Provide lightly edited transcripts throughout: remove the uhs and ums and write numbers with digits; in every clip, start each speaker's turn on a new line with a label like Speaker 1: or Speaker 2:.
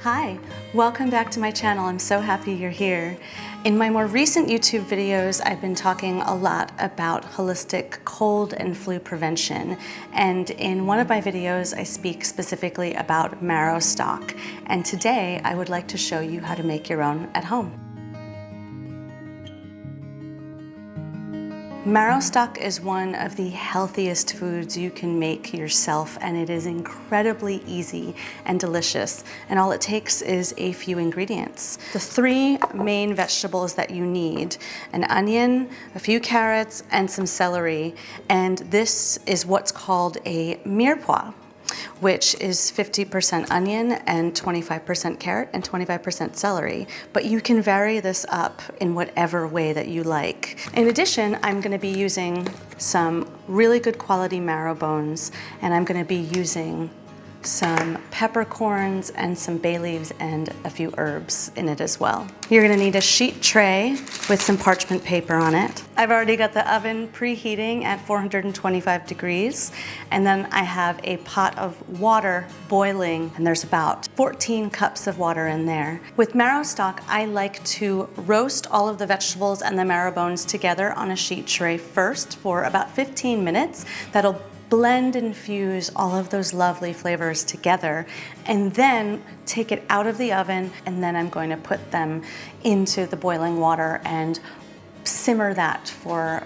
Speaker 1: Hi, welcome back to my channel. I'm so happy you're here. In my more recent YouTube videos, I've been talking a lot about holistic cold and flu prevention. And in one of my videos, I speak specifically about marrow stock. And today I would like to show you how to make your own at home. Marrow stock is one of the healthiest foods you can make yourself, and it is incredibly easy and delicious. And all it takes is a few ingredients. The three main vegetables that you need: an onion, a few carrots, and some celery. And this is what's called a mirepoix, which is 50% onion and 25% carrot and 25% celery. But you can vary this up in whatever way that you like. In addition, I'm gonna be using some really good quality marrow bones, and I'm gonna be using some peppercorns and some bay leaves and a few herbs in it as well. You're gonna need a sheet tray with some parchment paper on it. I've already got the oven preheating at 425 degrees, and then I have a pot of water boiling, and there's about 14 cups of water in there. With marrow stock, I like to roast all of the vegetables and the marrow bones together on a sheet tray first for about 15 minutes. That'll blend and fuse all of those lovely flavors together, and then take it out of the oven, and then I'm going to put them into the boiling water and simmer that for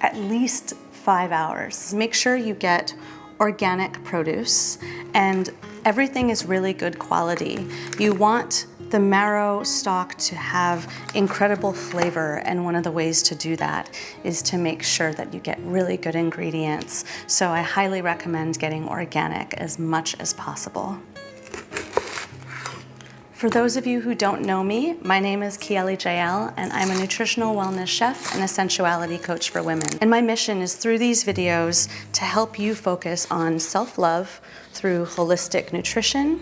Speaker 1: at least 5 hours. Make sure you get organic produce, and everything is really good quality. You want the marrow stock to have incredible flavor, and one of the ways to do that is to make sure that you get really good ingredients. So I highly recommend getting organic as much as possible. For those of you who don't know me, my name is Kiele JAEL, and I'm a nutritional wellness chef and a sensuality coach for women. And my mission is through these videos to help you focus on self-love through holistic nutrition,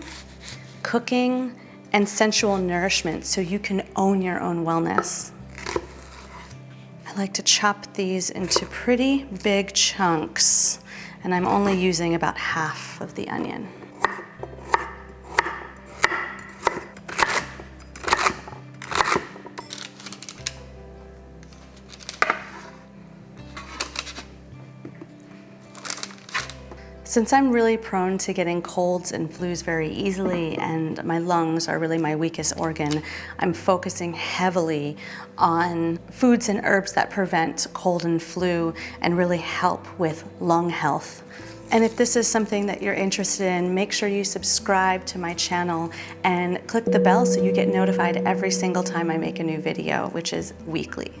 Speaker 1: cooking, and sensual nourishment, so you can own your own wellness. I like to chop these into pretty big chunks, and I'm only using about half of the onion. Since I'm really prone to getting colds and flus very easily, and my lungs are really my weakest organ, I'm focusing heavily on foods and herbs that prevent cold and flu and really help with lung health. And if this is something that you're interested in, make sure you subscribe to my channel and click the bell so you get notified every single time I make a new video, which is weekly.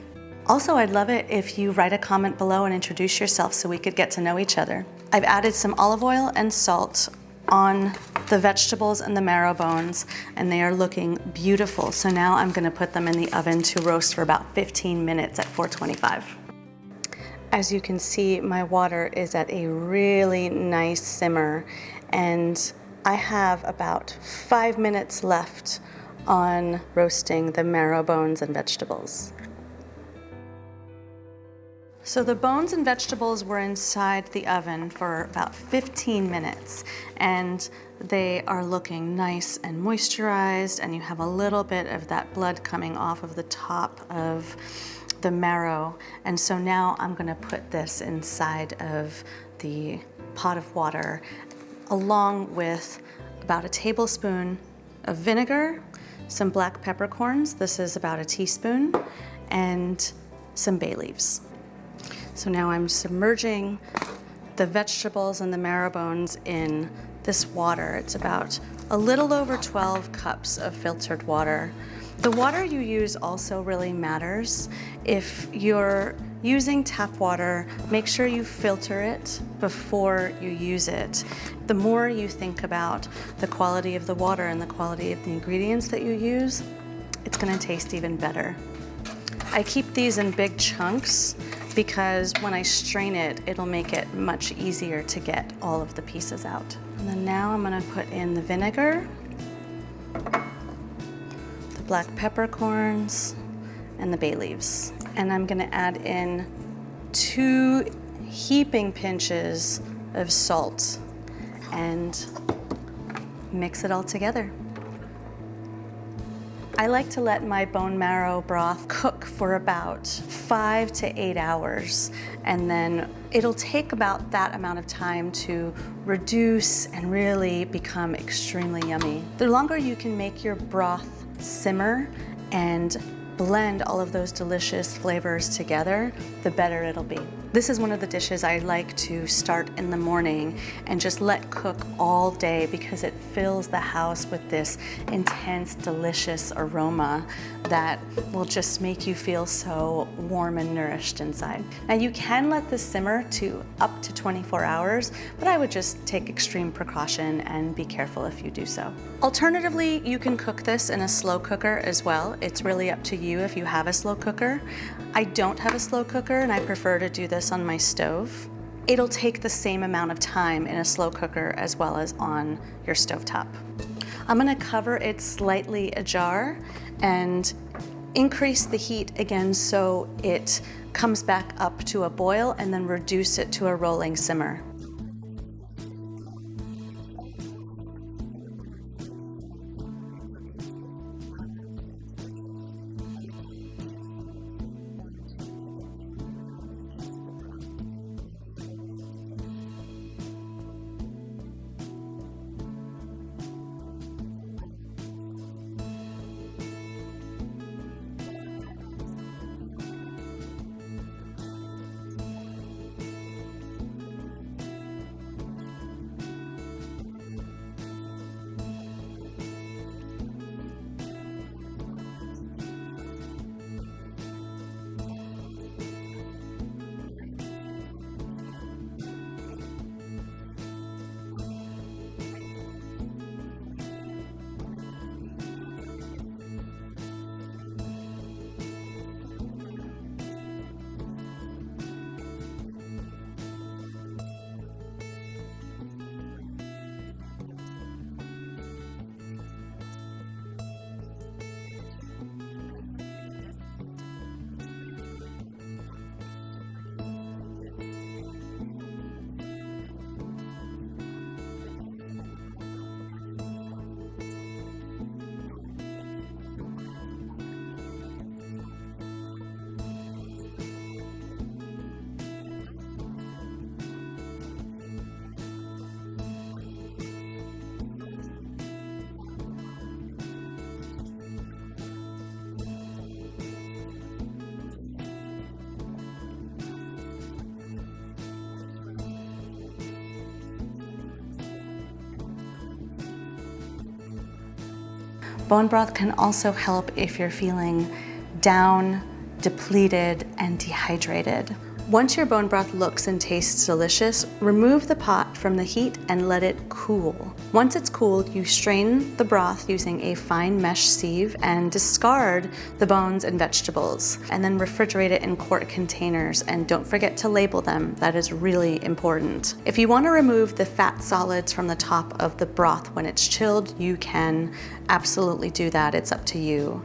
Speaker 1: Also, I'd love it if you write a comment below and introduce yourself so we could get to know each other. I've added some olive oil and salt on the vegetables and the marrow bones, and they are looking beautiful. So now I'm gonna put them in the oven to roast for about 15 minutes at 425. As you can see, my water is at a really nice simmer, and I have about 5 minutes left on roasting the marrow bones and vegetables. So the bones and vegetables were inside the oven for about 15 minutes, and they are looking nice and moisturized, and you have a little bit of that blood coming off of the top of the marrow. And so now I'm gonna put this inside of the pot of water, along with about a tablespoon of vinegar, some black peppercorns, this is about a teaspoon, and some bay leaves. So now I'm submerging the vegetables and the marrow bones in this water. It's about a little over 12 cups of filtered water. The water you use also really matters. If you're using tap water, make sure you filter it before you use it. The more you think about the quality of the water and the quality of the ingredients that you use, it's gonna taste even better. I keep these in big chunks because when I strain it, it'll make it much easier to get all of the pieces out. And then now I'm gonna put in the vinegar, the black peppercorns, and the bay leaves. And I'm gonna add in 2 heaping pinches of salt and mix it all together. I like to let my bone marrow broth cook for about 5 to 8 hours, and then it'll take about that amount of time to reduce and really become extremely yummy. The longer you can make your broth simmer and blend all of those delicious flavors together, the better it'll be. This is one of the dishes I like to start in the morning and just let cook all day because it fills the house with this intense, delicious aroma that will just make you feel so warm and nourished inside. Now you can let this simmer to up to 24 hours, but I would just take extreme precaution and be careful if you do so. Alternatively, you can cook this in a slow cooker as well. It's really up to you if you have a slow cooker. I don't have a slow cooker and I prefer to do this on my stove. It'll take the same amount of time in a slow cooker as well as on your stovetop. I'm gonna cover it slightly ajar and increase the heat again so it comes back up to a boil and then reduce it to a rolling simmer. Bone broth can also help if you're feeling down, depleted, and dehydrated. Once your bone broth looks and tastes delicious, remove the pot from the heat and let it cool. Once it's cooled, you strain the broth using a fine mesh sieve and discard the bones and vegetables, and then refrigerate it in quart containers, and don't forget to label them. That is really important. If you want to remove the fat solids from the top of the broth when it's chilled, you can absolutely do that. It's up to you.